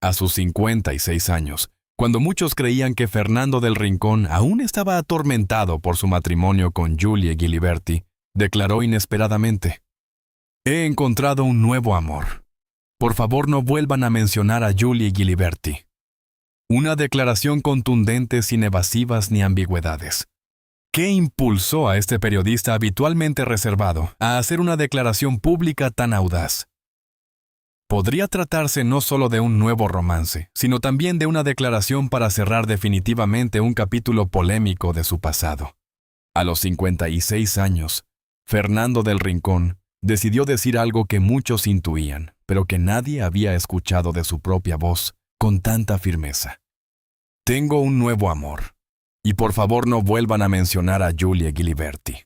A sus 56 años, cuando muchos creían que Fernando del Rincón aún estaba atormentado por su matrimonio con Julie Giliberti, declaró inesperadamente: «He encontrado un nuevo amor. Por favor, no vuelvan a mencionar a Julie Giliberti». Una declaración contundente sin evasivas ni ambigüedades. ¿Qué impulsó a este periodista habitualmente reservado a hacer una declaración pública tan audaz? Podría tratarse no solo de un nuevo romance, sino también de una declaración para cerrar definitivamente un capítulo polémico de su pasado. A los 56 años, Fernando del Rincón decidió decir algo que muchos intuían, pero que nadie había escuchado de su propia voz con tanta firmeza. «Tengo un nuevo amor. Y por favor no vuelvan a mencionar a Julie Giliberti».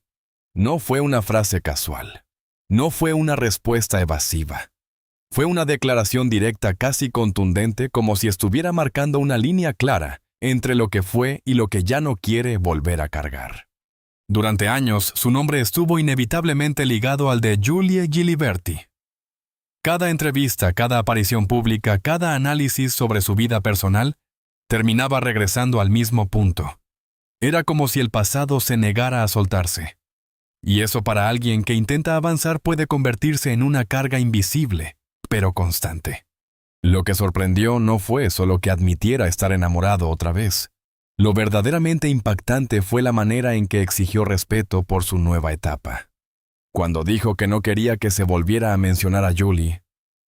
No fue una frase casual. No fue una respuesta evasiva. Fue una declaración directa, casi contundente, como si estuviera marcando una línea clara entre lo que fue y lo que ya no quiere volver a cargar. Durante años, su nombre estuvo inevitablemente ligado al de Julie Giliberti. Cada entrevista, cada aparición pública, cada análisis sobre su vida personal, terminaba regresando al mismo punto. Era como si el pasado se negara a soltarse. Y eso, para alguien que intenta avanzar, puede convertirse en una carga invisible, pero constante. Lo que sorprendió no fue solo que admitiera estar enamorado otra vez. Lo verdaderamente impactante fue la manera en que exigió respeto por su nueva etapa. Cuando dijo que no quería que se volviera a mencionar a Julie,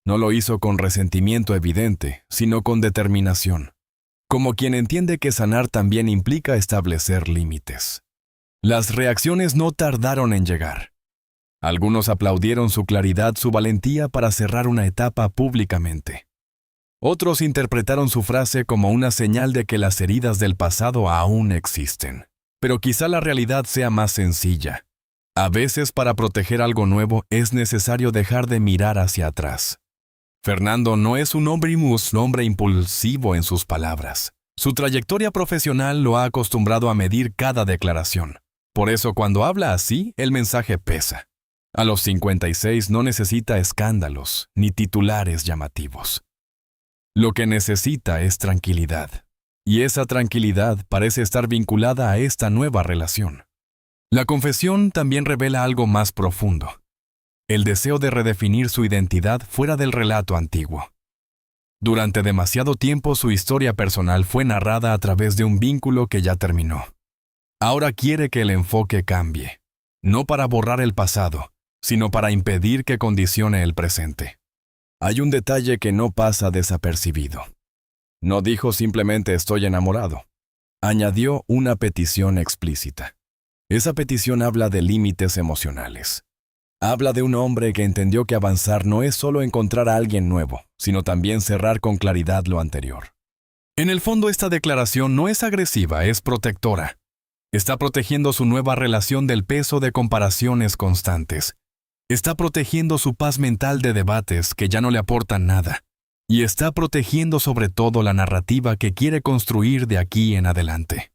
no lo hizo con resentimiento evidente, sino con determinación, como quien entiende que sanar también implica establecer límites. Las reacciones no tardaron en llegar. Algunos aplaudieron su claridad, su valentía para cerrar una etapa públicamente. Otros interpretaron su frase como una señal de que las heridas del pasado aún existen. Pero quizá la realidad sea más sencilla. A veces, para proteger algo nuevo, es necesario dejar de mirar hacia atrás. Fernando no es un hombre impulsivo en sus palabras. Su trayectoria profesional lo ha acostumbrado a medir cada declaración. Por eso, cuando habla así, el mensaje pesa. A los 56 no necesita escándalos ni titulares llamativos. Lo que necesita es tranquilidad. Y esa tranquilidad parece estar vinculada a esta nueva relación. La confesión también revela algo más profundo: el deseo de redefinir su identidad fuera del relato antiguo. Durante demasiado tiempo su historia personal fue narrada a través de un vínculo que ya terminó. Ahora quiere que el enfoque cambie, no para borrar el pasado, sino para impedir que condicione el presente. Hay un detalle que no pasa desapercibido. No dijo simplemente «estoy enamorado». Añadió una petición explícita. Esa petición habla de límites emocionales. Habla de un hombre que entendió que avanzar no es solo encontrar a alguien nuevo, sino también cerrar con claridad lo anterior. En el fondo, esta declaración no es agresiva, es protectora. Está protegiendo su nueva relación del peso de comparaciones constantes. Está protegiendo su paz mental de debates que ya no le aportan nada. Y está protegiendo sobre todo la narrativa que quiere construir de aquí en adelante.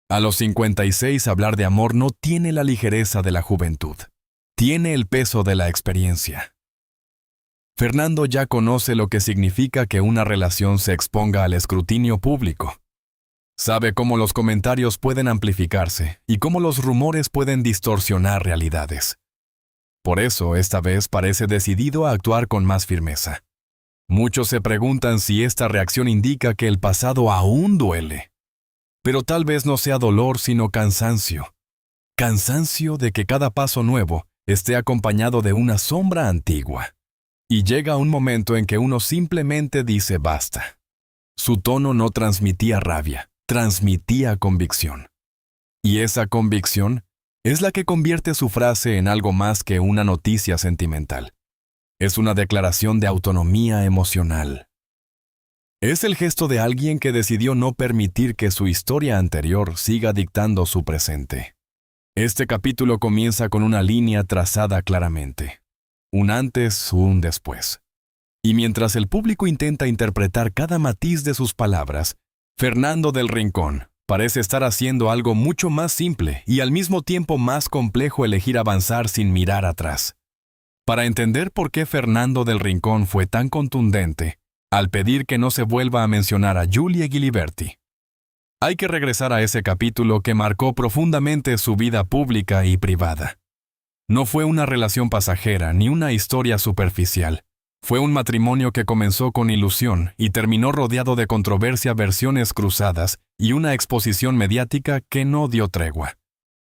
A los 56, hablar de amor no tiene la ligereza de la juventud. Tiene el peso de la experiencia. Fernando ya conoce lo que significa que una relación se exponga al escrutinio público. Sabe cómo los comentarios pueden amplificarse y cómo los rumores pueden distorsionar realidades. Por eso, esta vez parece decidido a actuar con más firmeza. Muchos se preguntan si esta reacción indica que el pasado aún duele. Pero tal vez no sea dolor, sino cansancio. Cansancio de que cada paso nuevo esté acompañado de una sombra antigua. Y llega un momento en que uno simplemente dice basta. Su tono no transmitía rabia, transmitía convicción. Y esa convicción es la que convierte su frase en algo más que una noticia sentimental. Es una declaración de autonomía emocional. Es el gesto de alguien que decidió no permitir que su historia anterior siga dictando su presente. Este capítulo comienza con una línea trazada claramente. Un antes, un después. Y mientras el público intenta interpretar cada matiz de sus palabras, Fernando del Rincón parece estar haciendo algo mucho más simple y al mismo tiempo más complejo: elegir avanzar sin mirar atrás. Para entender por qué Fernando del Rincón fue tan contundente, al pedir que no se vuelva a mencionar a Julie Giliberti. Hay que regresar a ese capítulo que marcó profundamente su vida pública y privada. No fue una relación pasajera ni una historia superficial. Fue un matrimonio que comenzó con ilusión y terminó rodeado de controversia, versiones cruzadas y una exposición mediática que no dio tregua.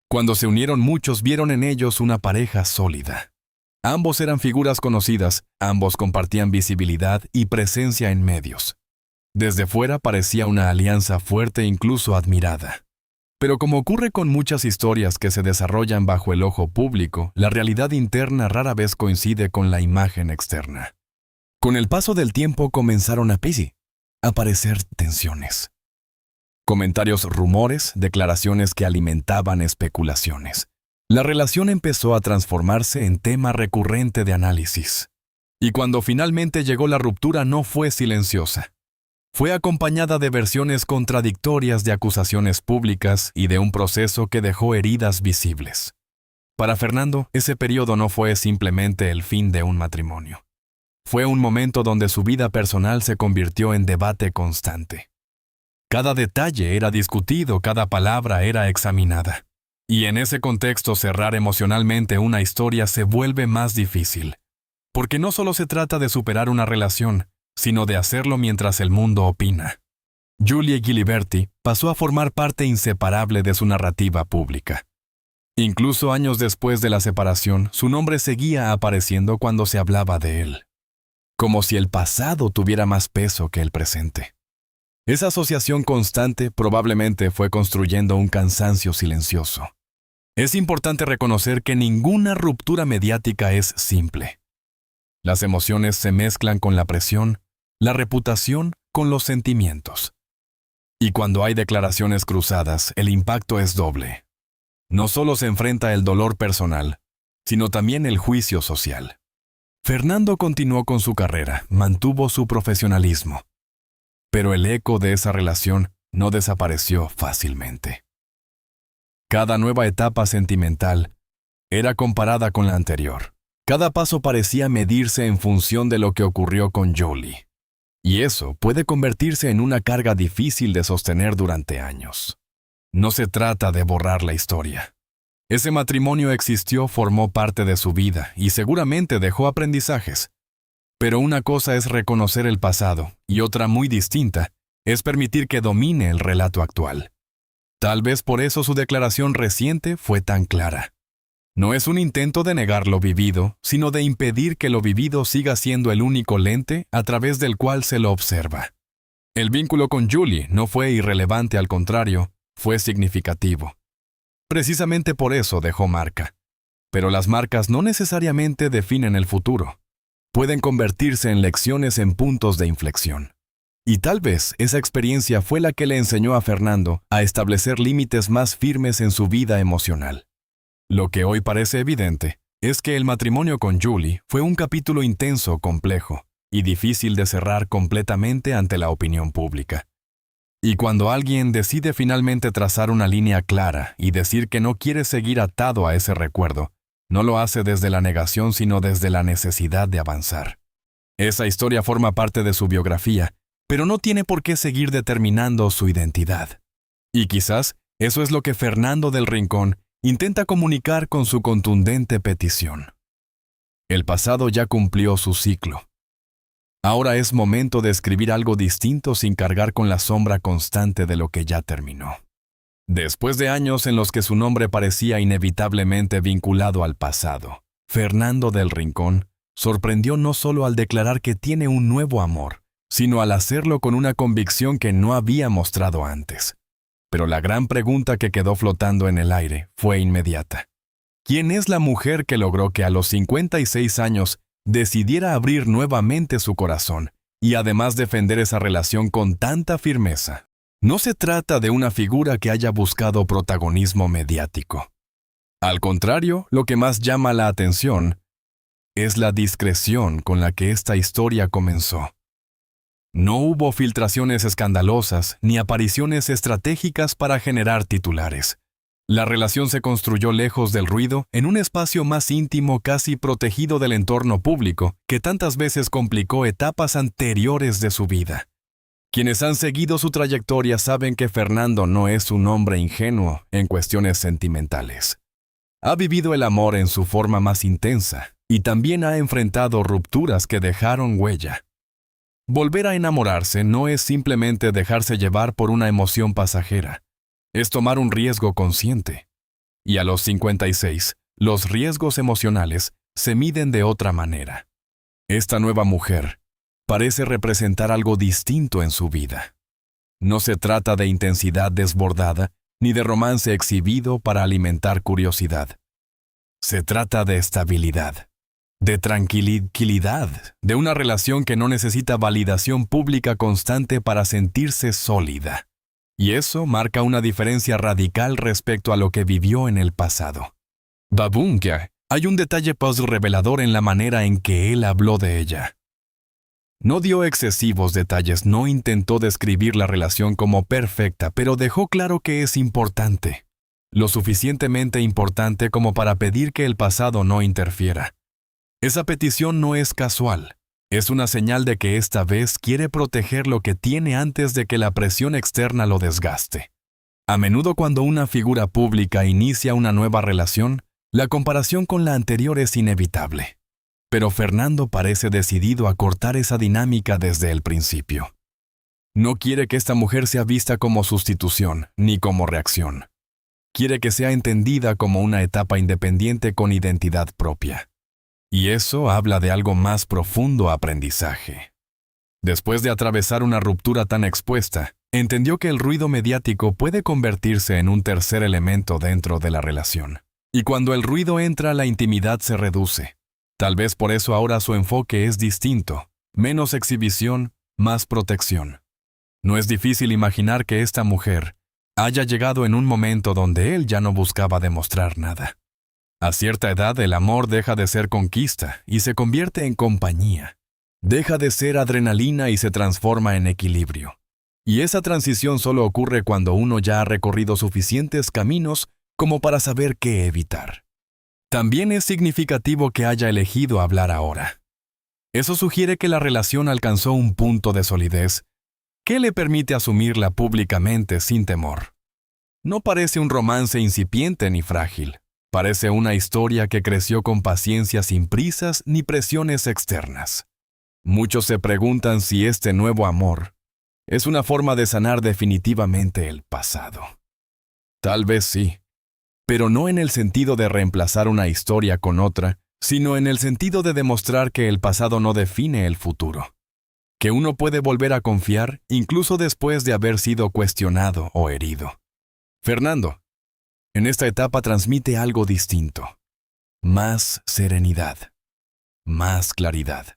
Cuando se unieron, muchos vieron en ellos una pareja sólida. Ambos eran figuras conocidas, ambos compartían visibilidad y presencia en medios. Desde fuera parecía una alianza fuerte e incluso admirada. Pero como ocurre con muchas historias que se desarrollan bajo el ojo público, la realidad interna rara vez coincide con la imagen externa. Con el paso del tiempo comenzaron a aparecer tensiones. Comentarios, rumores, declaraciones que alimentaban especulaciones. La relación empezó a transformarse en tema recurrente de análisis. Y cuando finalmente llegó la ruptura, no fue silenciosa. Fue acompañada de versiones contradictorias, de acusaciones públicas y de un proceso que dejó heridas visibles. Para Fernando, ese periodo no fue simplemente el fin de un matrimonio. Fue un momento donde su vida personal se convirtió en debate constante. Cada detalle era discutido, cada palabra era examinada. Y en ese contexto, cerrar emocionalmente una historia se vuelve más difícil. Porque no solo se trata de superar una relación, sino de hacerlo mientras el mundo opina. Julie Giliberti pasó a formar parte inseparable de su narrativa pública. Incluso años después de la separación, su nombre seguía apareciendo cuando se hablaba de él. Como si el pasado tuviera más peso que el presente. Esa asociación constante probablemente fue construyendo un cansancio silencioso. Es importante reconocer que ninguna ruptura mediática es simple. Las emociones se mezclan con la presión, la reputación con los sentimientos. Y cuando hay declaraciones cruzadas, el impacto es doble. No solo se enfrenta el dolor personal, sino también el juicio social. Fernando continuó con su carrera, mantuvo su profesionalismo. Pero el eco de esa relación no desapareció fácilmente. Cada nueva etapa sentimental era comparada con la anterior. Cada paso parecía medirse en función de lo que ocurrió con Julie. Y eso puede convertirse en una carga difícil de sostener durante años. No se trata de borrar la historia. Ese matrimonio existió, formó parte de su vida y seguramente dejó aprendizajes. Pero una cosa es reconocer el pasado y otra muy distinta es permitir que domine el relato actual. Tal vez por eso su declaración reciente fue tan clara. No es un intento de negar lo vivido, sino de impedir que lo vivido siga siendo el único lente a través del cual se lo observa. El vínculo con Julie no fue irrelevante, al contrario, fue significativo. Precisamente por eso dejó marca. Pero las marcas no necesariamente definen el futuro. Pueden convertirse en lecciones, en puntos de inflexión. Y tal vez esa experiencia fue la que le enseñó a Fernando a establecer límites más firmes en su vida emocional. Lo que hoy parece evidente es que el matrimonio con Julie fue un capítulo intenso, complejo y difícil de cerrar completamente ante la opinión pública. Y cuando alguien decide finalmente trazar una línea clara y decir que no quiere seguir atado a ese recuerdo, no lo hace desde la negación, sino desde la necesidad de avanzar. Esa historia forma parte de su biografía, pero no tiene por qué seguir determinando su identidad. Y quizás eso es lo que Fernando del Rincón intenta comunicar con su contundente petición. El pasado ya cumplió su ciclo. Ahora es momento de escribir algo distinto sin cargar con la sombra constante de lo que ya terminó. Después de años en los que su nombre parecía inevitablemente vinculado al pasado, Fernando del Rincón sorprendió no solo al declarar que tiene un nuevo amor, sino al hacerlo con una convicción que no había mostrado antes. Pero la gran pregunta que quedó flotando en el aire fue inmediata. ¿Quién es la mujer que logró que a los 56 años decidiera abrir nuevamente su corazón y además defender esa relación con tanta firmeza? No se trata de una figura que haya buscado protagonismo mediático. Al contrario, lo que más llama la atención es la discreción con la que esta historia comenzó. No hubo filtraciones escandalosas ni apariciones estratégicas para generar titulares. La relación se construyó lejos del ruido, en un espacio más íntimo, casi protegido del entorno público, que tantas veces complicó etapas anteriores de su vida. Quienes han seguido su trayectoria saben que Fernando no es un hombre ingenuo en cuestiones sentimentales. Ha vivido el amor en su forma más intensa y también ha enfrentado rupturas que dejaron huella. Volver a enamorarse no es simplemente dejarse llevar por una emoción pasajera. Es tomar un riesgo consciente. Y a los 56, los riesgos emocionales se miden de otra manera. Esta nueva mujer parece representar algo distinto en su vida. No se trata de intensidad desbordada ni de romance exhibido para alimentar curiosidad. Se trata de estabilidad, de tranquilidad, de una relación que no necesita validación pública constante para sentirse sólida. Y eso marca una diferencia radical respecto a lo que vivió en el pasado. Babunkia, hay un detalle revelador en la manera en que él habló de ella. No dio excesivos detalles, no intentó describir la relación como perfecta, pero dejó claro que es importante. Lo suficientemente importante como para pedir que el pasado no interfiera. Esa petición no es casual. Es una señal de que esta vez quiere proteger lo que tiene antes de que la presión externa lo desgaste. A menudo cuando una figura pública inicia una nueva relación, la comparación con la anterior es inevitable. Pero Fernando parece decidido a cortar esa dinámica desde el principio. No quiere que esta mujer sea vista como sustitución, ni como reacción. Quiere que sea entendida como una etapa independiente con identidad propia. Y eso habla de algo más profundo aprendizaje. Después de atravesar una ruptura tan expuesta, entendió que el ruido mediático puede convertirse en un tercer elemento dentro de la relación. Y cuando el ruido entra, la intimidad se reduce. Tal vez por eso ahora su enfoque es distinto, menos exhibición, más protección. No es difícil imaginar que esta mujer haya llegado en un momento donde él ya no buscaba demostrar nada. A cierta edad el amor deja de ser conquista y se convierte en compañía. Deja de ser adrenalina y se transforma en equilibrio. Y esa transición solo ocurre cuando uno ya ha recorrido suficientes caminos como para saber qué evitar. También es significativo que haya elegido hablar ahora. Eso sugiere que la relación alcanzó un punto de solidez que le permite asumirla públicamente sin temor. No parece un romance incipiente ni frágil. Parece una historia que creció con paciencia sin prisas ni presiones externas. Muchos se preguntan si este nuevo amor es una forma de sanar definitivamente el pasado. Tal vez sí, pero no en el sentido de reemplazar una historia con otra, sino en el sentido de demostrar que el pasado no define el futuro. Que uno puede volver a confiar incluso después de haber sido cuestionado o herido. Fernando, en esta etapa transmite algo distinto. Más serenidad. Más claridad.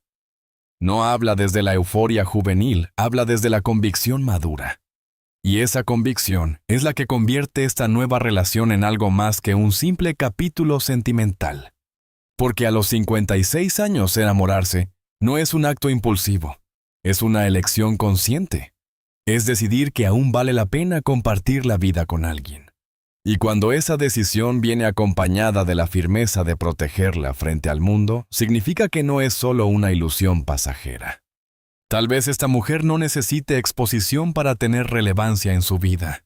No habla desde la euforia juvenil, habla desde la convicción madura. Y esa convicción es la que convierte esta nueva relación en algo más que un simple capítulo sentimental. Porque a los 56 años enamorarse no es un acto impulsivo, es una elección consciente. Es decidir que aún vale la pena compartir la vida con alguien. Y cuando esa decisión viene acompañada de la firmeza de protegerla frente al mundo, significa que no es solo una ilusión pasajera. Tal vez esta mujer no necesite exposición para tener relevancia en su vida.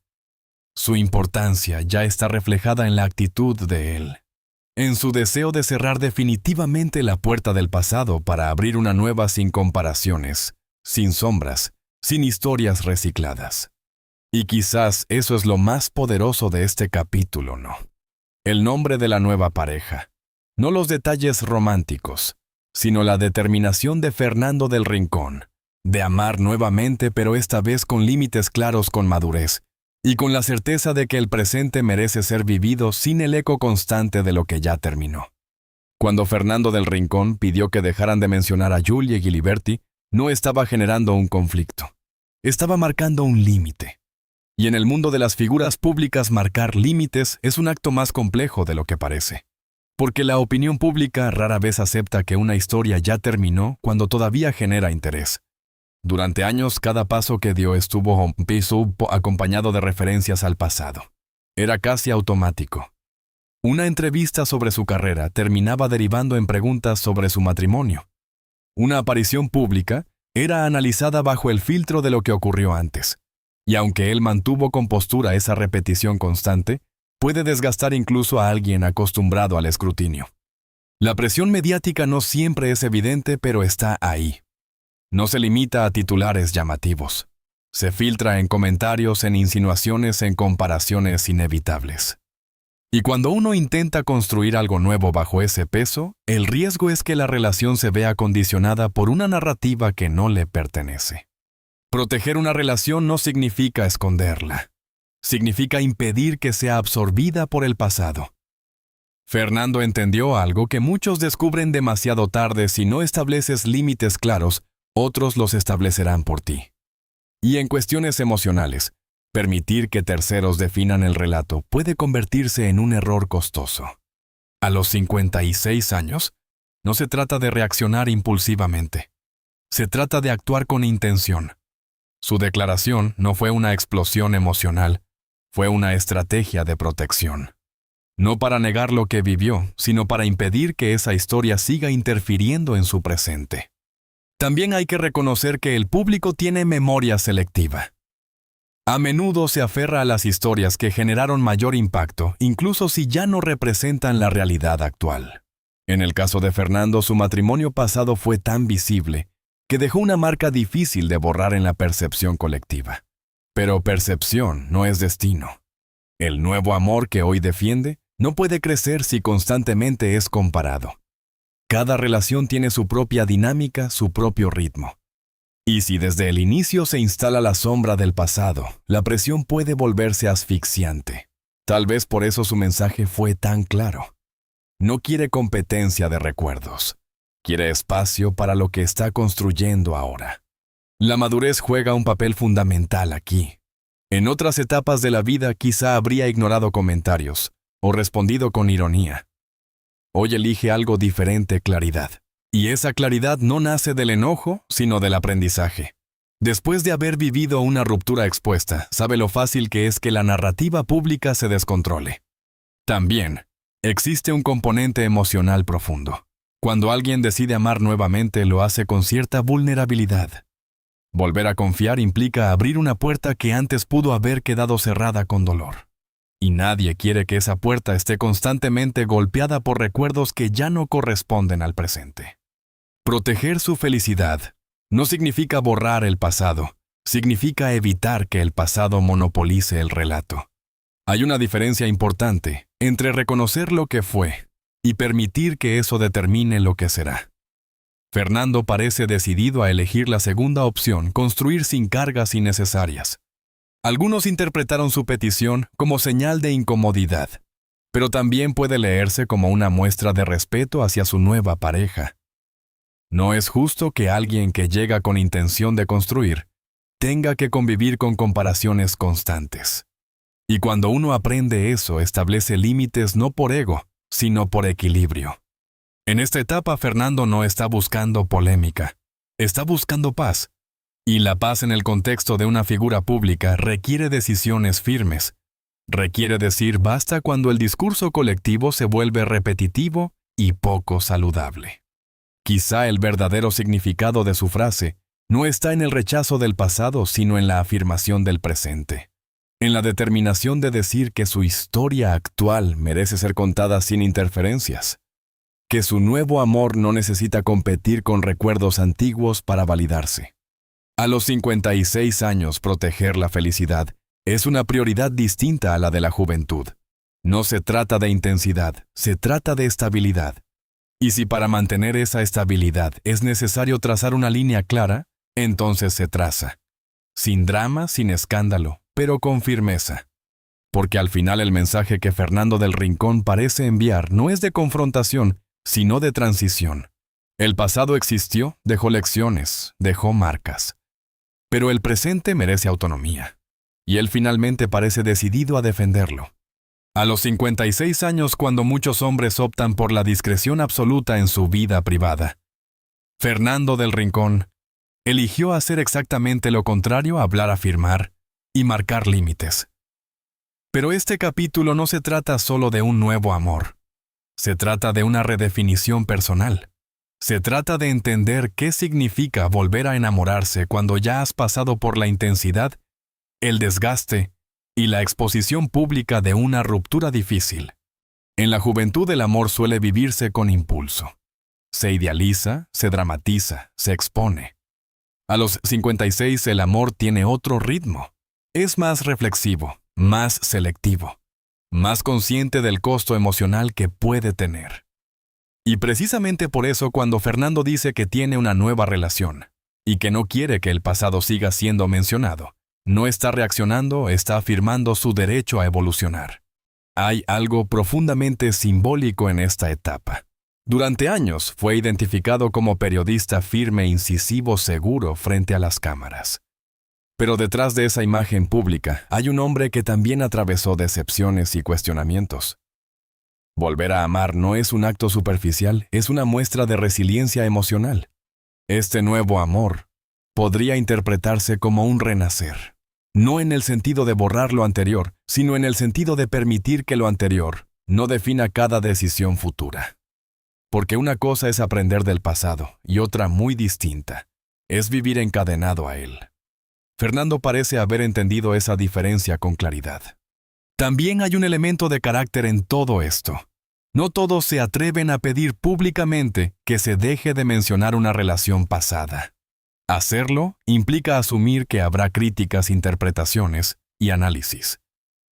Su importancia ya está reflejada en la actitud de él, en su deseo de cerrar definitivamente la puerta del pasado para abrir una nueva sin comparaciones, sin sombras, sin historias recicladas. Y quizás eso es lo más poderoso de este capítulo, ¿no? El nombre de la nueva pareja. No los detalles románticos, sino la determinación de Fernando del Rincón, de amar nuevamente pero esta vez con límites claros, con madurez, y con la certeza de que el presente merece ser vivido sin el eco constante de lo que ya terminó. Cuando Fernando del Rincón pidió que dejaran de mencionar a Julie Giliberti, no estaba generando un conflicto. Estaba marcando un límite. Y en el mundo de las figuras públicas marcar límites es un acto más complejo de lo que parece. Porque la opinión pública rara vez acepta que una historia ya terminó cuando todavía genera interés. Durante años, cada paso que dio estuvo acompañado de referencias al pasado. Era casi automático. Una entrevista sobre su carrera terminaba derivando en preguntas sobre su matrimonio. Una aparición pública era analizada bajo el filtro de lo que ocurrió antes. Y aunque él mantuvo con postura esa repetición constante, puede desgastar incluso a alguien acostumbrado al escrutinio. La presión mediática no siempre es evidente, pero está ahí. No se limita a titulares llamativos. Se filtra en comentarios, en insinuaciones, en comparaciones inevitables. Y cuando uno intenta construir algo nuevo bajo ese peso, el riesgo es que la relación se vea condicionada por una narrativa que no le pertenece. Proteger una relación no significa esconderla. Significa impedir que sea absorbida por el pasado. Fernando entendió algo que muchos descubren demasiado tarde: si no estableces límites claros, otros los establecerán por ti. Y en cuestiones emocionales, permitir que terceros definan el relato puede convertirse en un error costoso. A los 56 años, no se trata de reaccionar impulsivamente. Se trata de actuar con intención. Su declaración no fue una explosión emocional, fue una estrategia de protección. No para negar lo que vivió, sino para impedir que esa historia siga interfiriendo en su presente. También hay que reconocer que el público tiene memoria selectiva. A menudo se aferra a las historias que generaron mayor impacto, incluso si ya no representan la realidad actual. En el caso de Fernando, su matrimonio pasado fue tan visible que dejó una marca difícil de borrar en la percepción colectiva. Pero percepción no es destino. El nuevo amor que hoy defiende no puede crecer si constantemente es comparado. Cada relación tiene su propia dinámica, su propio ritmo. Y si desde el inicio se instala la sombra del pasado, la presión puede volverse asfixiante. Tal vez por eso su mensaje fue tan claro. No quiere competencia de recuerdos. Quiere espacio para lo que está construyendo ahora. La madurez juega un papel fundamental aquí. En otras etapas de la vida quizá habría ignorado comentarios o respondido con ironía. Hoy elige algo diferente: claridad. Y esa claridad no nace del enojo, sino del aprendizaje. Después de haber vivido una ruptura expuesta, sabe lo fácil que es que la narrativa pública se descontrole. También existe un componente emocional profundo. Cuando alguien decide amar nuevamente, lo hace con cierta vulnerabilidad. Volver a confiar implica abrir una puerta que antes pudo haber quedado cerrada con dolor. Y nadie quiere que esa puerta esté constantemente golpeada por recuerdos que ya no corresponden al presente. Proteger su felicidad no significa borrar el pasado, significa evitar que el pasado monopolice el relato. Hay una diferencia importante entre reconocer lo que fue y permitir que eso determine lo que será. Fernando parece decidido a elegir la segunda opción: construir sin cargas innecesarias. Algunos interpretaron su petición como señal de incomodidad, pero también puede leerse como una muestra de respeto hacia su nueva pareja. No es justo que alguien que llega con intención de construir tenga que convivir con comparaciones constantes. Y cuando uno aprende eso, establece límites no por ego, sino por equilibrio. En esta etapa, Fernando no está buscando polémica, está buscando paz. Y la paz en el contexto de una figura pública requiere decisiones firmes. Requiere decir basta cuando el discurso colectivo se vuelve repetitivo y poco saludable. Quizá el verdadero significado de su frase no está en el rechazo del pasado, sino en la afirmación del presente. En la determinación de decir que su historia actual merece ser contada sin interferencias. Que su nuevo amor no necesita competir con recuerdos antiguos para validarse. A los 56 años, proteger la felicidad es una prioridad distinta a la de la juventud. No se trata de intensidad, se trata de estabilidad. Y si para mantener esa estabilidad es necesario trazar una línea clara, entonces se traza. Sin drama, sin escándalo, pero con firmeza. Porque al final el mensaje que Fernando del Rincón parece enviar no es de confrontación, sino de transición. El pasado existió, dejó lecciones, dejó marcas. Pero el presente merece autonomía. Y él finalmente parece decidido a defenderlo. A los 56 años, cuando muchos hombres optan por la discreción absoluta en su vida privada, Fernando del Rincón eligió hacer exactamente lo contrario: hablar, afirmar y marcar límites. Pero este capítulo no se trata solo de un nuevo amor. Se trata de una redefinición personal. Se trata de entender qué significa volver a enamorarse cuando ya has pasado por la intensidad, el desgaste y la exposición pública de una ruptura difícil. En la juventud el amor suele vivirse con impulso. Se idealiza, se dramatiza, se expone. A los 56 el amor tiene otro ritmo. Es más reflexivo, más selectivo, más consciente del costo emocional que puede tener. Y precisamente por eso cuando Fernando dice que tiene una nueva relación y que no quiere que el pasado siga siendo mencionado, no está reaccionando, está afirmando su derecho a evolucionar. Hay algo profundamente simbólico en esta etapa. Durante años fue identificado como periodista firme, incisivo, seguro frente a las cámaras. Pero detrás de esa imagen pública hay un hombre que también atravesó decepciones y cuestionamientos. Volver a amar no es un acto superficial, es una muestra de resiliencia emocional. Este nuevo amor podría interpretarse como un renacer, no en el sentido de borrar lo anterior, sino en el sentido de permitir que lo anterior no defina cada decisión futura. Porque una cosa es aprender del pasado y otra muy distinta, es vivir encadenado a él. Fernando parece haber entendido esa diferencia con claridad. También hay un elemento de carácter en todo esto. No todos se atreven a pedir públicamente que se deje de mencionar una relación pasada. Hacerlo implica asumir que habrá críticas, interpretaciones y análisis.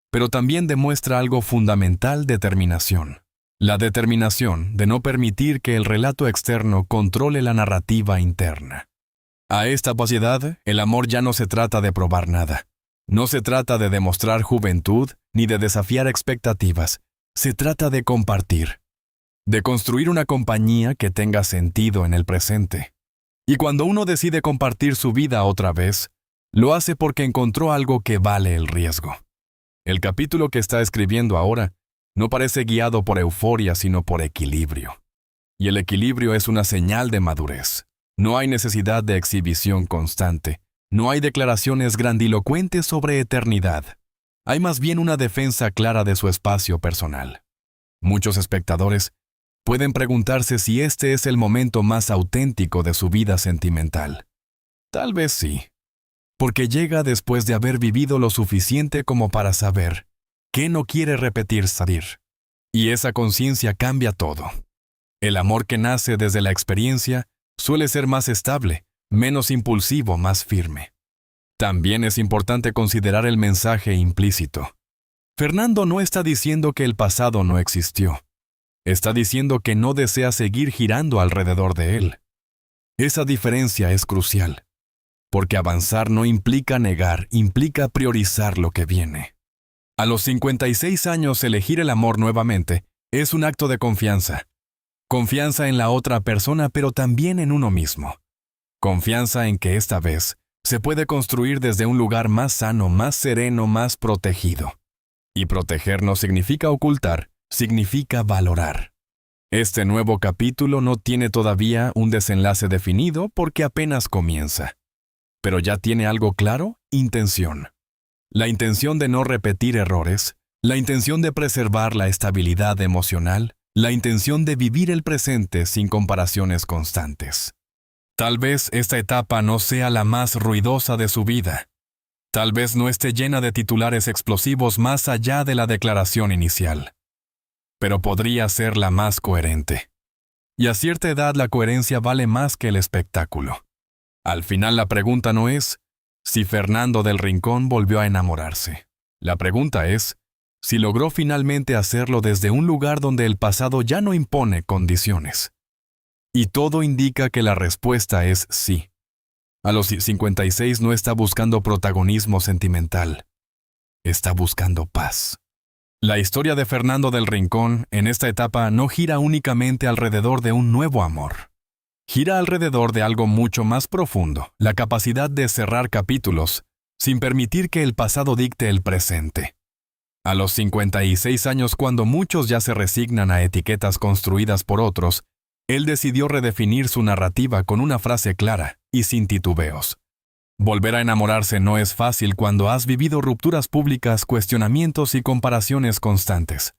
Pero también demuestra algo fundamental: determinación. La determinación de no permitir que el relato externo controle la narrativa interna. A esta capacidad, el amor ya no se trata de probar nada. No se trata de demostrar juventud ni de desafiar expectativas. Se trata de compartir, de construir una compañía que tenga sentido en el presente. Y cuando uno decide compartir su vida otra vez, lo hace porque encontró algo que vale el riesgo. El capítulo que está escribiendo ahora no parece guiado por euforia, sino por equilibrio. Y el equilibrio es una señal de madurez. No hay necesidad de exhibición constante. No hay declaraciones grandilocuentes sobre eternidad. Hay más bien una defensa clara de su espacio personal. Muchos espectadores pueden preguntarse si este es el momento más auténtico de su vida sentimental. Tal vez sí, porque llega después de haber vivido lo suficiente como para saber que no quiere repetir salir. Y esa conciencia cambia todo. El amor que nace desde la experiencia suele ser más estable, menos impulsivo, más firme. También es importante considerar el mensaje implícito. Fernando no está diciendo que el pasado no existió. Está diciendo que no desea seguir girando alrededor de él. Esa diferencia es crucial, porque avanzar no implica negar, implica priorizar lo que viene. A los 56 años elegir el amor nuevamente es un acto de confianza. Confianza en la otra persona, pero también en uno mismo. Confianza en que esta vez se puede construir desde un lugar más sano, más sereno, más protegido. Y proteger no significa ocultar, significa valorar. Este nuevo capítulo no tiene todavía un desenlace definido porque apenas comienza. Pero ya tiene algo claro: intención. La intención de no repetir errores, la intención de preservar la estabilidad emocional, la intención de vivir el presente sin comparaciones constantes. Tal vez esta etapa no sea la más ruidosa de su vida. Tal vez no esté llena de titulares explosivos más allá de la declaración inicial. Pero podría ser la más coherente. Y a cierta edad la coherencia vale más que el espectáculo. Al final la pregunta no es si Fernando del Rincón volvió a enamorarse. La pregunta es si logró finalmente hacerlo desde un lugar donde el pasado ya no impone condiciones. Y todo indica que la respuesta es sí. A los 56 no está buscando protagonismo sentimental. Está buscando paz. La historia de Fernando del Rincón en esta etapa no gira únicamente alrededor de un nuevo amor. Gira alrededor de algo mucho más profundo: la capacidad de cerrar capítulos sin permitir que el pasado dicte el presente. A los 56 años, cuando muchos ya se resignan a etiquetas construidas por otros, él decidió redefinir su narrativa con una frase clara y sin titubeos. Volver a enamorarse no es fácil cuando has vivido rupturas públicas, cuestionamientos y comparaciones constantes.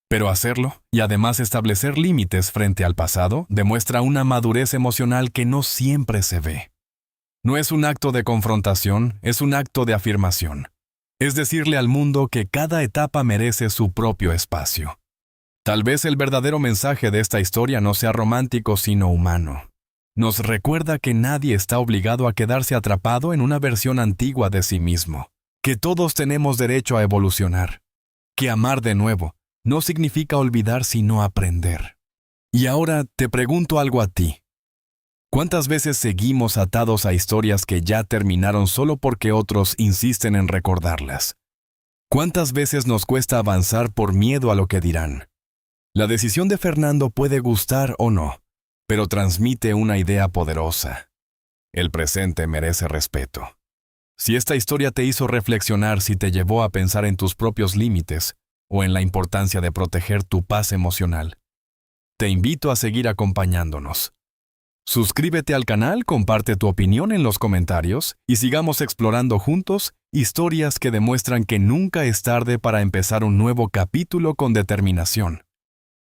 Pero hacerlo, y además establecer límites frente al pasado, demuestra una madurez emocional que no siempre se ve. No es un acto de confrontación, es un acto de afirmación. Es decirle al mundo que cada etapa merece su propio espacio. Tal vez el verdadero mensaje de esta historia no sea romántico sino humano. Nos recuerda que nadie está obligado a quedarse atrapado en una versión antigua de sí mismo, que todos tenemos derecho a evolucionar, que amar de nuevo no significa olvidar sino aprender. Y ahora te pregunto algo a ti. ¿Cuántas veces seguimos atados a historias que ya terminaron solo porque otros insisten en recordarlas? ¿Cuántas veces nos cuesta avanzar por miedo a lo que dirán? La decisión de Fernando puede gustar o no, pero transmite una idea poderosa. El presente merece respeto. Si esta historia te hizo reflexionar, si te llevó a pensar en tus propios límites o en la importancia de proteger tu paz emocional, te invito a seguir acompañándonos. Suscríbete al canal, comparte tu opinión en los comentarios y sigamos explorando juntos historias que demuestran que nunca es tarde para empezar un nuevo capítulo con determinación.